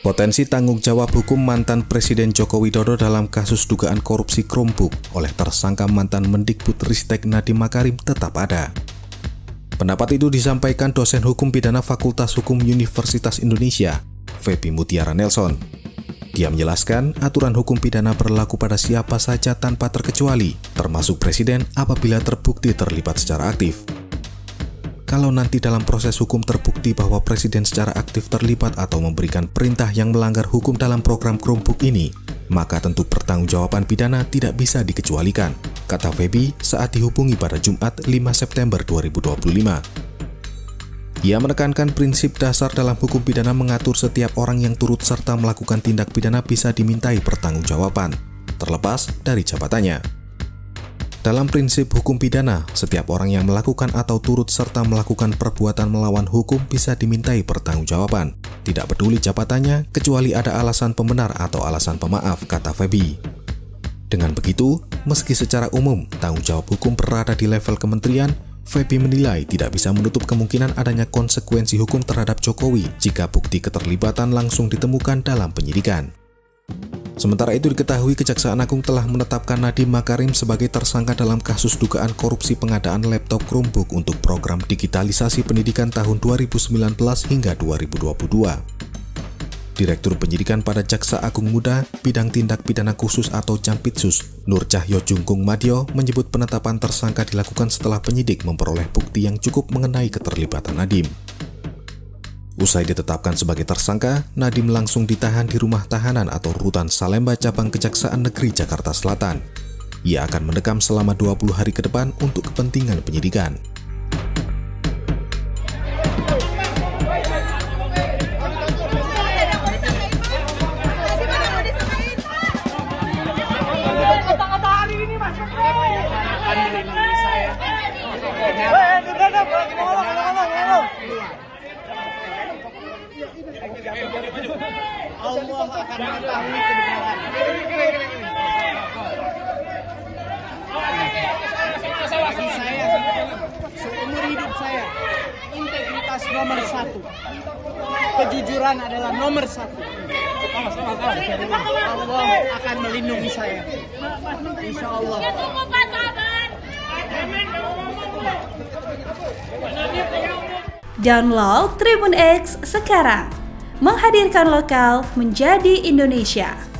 Potensi tanggung jawab hukum mantan Presiden Joko Widodo dalam kasus dugaan korupsi Chromebook oleh tersangka mantan Mendikbudristek Nadiem Makarim tetap ada. Pendapat itu disampaikan dosen hukum pidana Fakultas Hukum Universitas Indonesia, Feby Mutiara Nelson. Dia menjelaskan aturan hukum pidana berlaku pada siapa saja tanpa terkecuali, termasuk presiden apabila terbukti terlibat secara aktif. Kalau nanti dalam proses hukum terbukti bahwa presiden secara aktif terlibat atau memberikan perintah yang melanggar hukum dalam program Chromebook ini, maka tentu pertanggungjawaban pidana tidak bisa dikecualikan, kata Feby saat dihubungi pada Jumat 5 September 2025. Ia menekankan prinsip dasar dalam hukum pidana mengatur setiap orang yang turut serta melakukan tindak pidana bisa dimintai pertanggungjawaban, terlepas dari jabatannya. Dalam prinsip hukum pidana, setiap orang yang melakukan atau turut serta melakukan perbuatan melawan hukum bisa dimintai pertanggungjawaban, tidak peduli jabatannya kecuali ada alasan pembenar atau alasan pemaaf, kata Feby. Dengan begitu, meski secara umum tanggung jawab hukum berada di level kementerian, Feby menilai tidak bisa menutup kemungkinan adanya konsekuensi hukum terhadap Jokowi jika bukti keterlibatan langsung ditemukan dalam penyidikan. Sementara itu diketahui Kejaksaan Agung telah menetapkan Nadiem Makarim sebagai tersangka dalam kasus dugaan korupsi pengadaan laptop Chromebook untuk program digitalisasi pendidikan tahun 2019 hingga 2022. Direktur Penyidikan pada Jaksa Agung Muda, Bidang Tindak Pidana Khusus atau Jampitsus, Nur Cahyo Jungkung Madyo menyebut penetapan tersangka dilakukan setelah penyidik memperoleh bukti yang cukup mengenai keterlibatan Nadiem. Usai ditetapkan sebagai tersangka, Nadiem langsung ditahan di rumah tahanan atau rutan Salemba Cabang Kejaksaan Negeri Jakarta Selatan. Ia akan mendekam selama 20 hari ke depan untuk kepentingan penyidikan. Allah akan mengetahui kebenaran. Bagi saya, seumur hidup saya, integritas nomor 1, kejujuran adalah nomor 1. Allah akan melindungi saya, insya Allah. Download Tribun X sekarang, menghadirkan lokal menjadi Indonesia.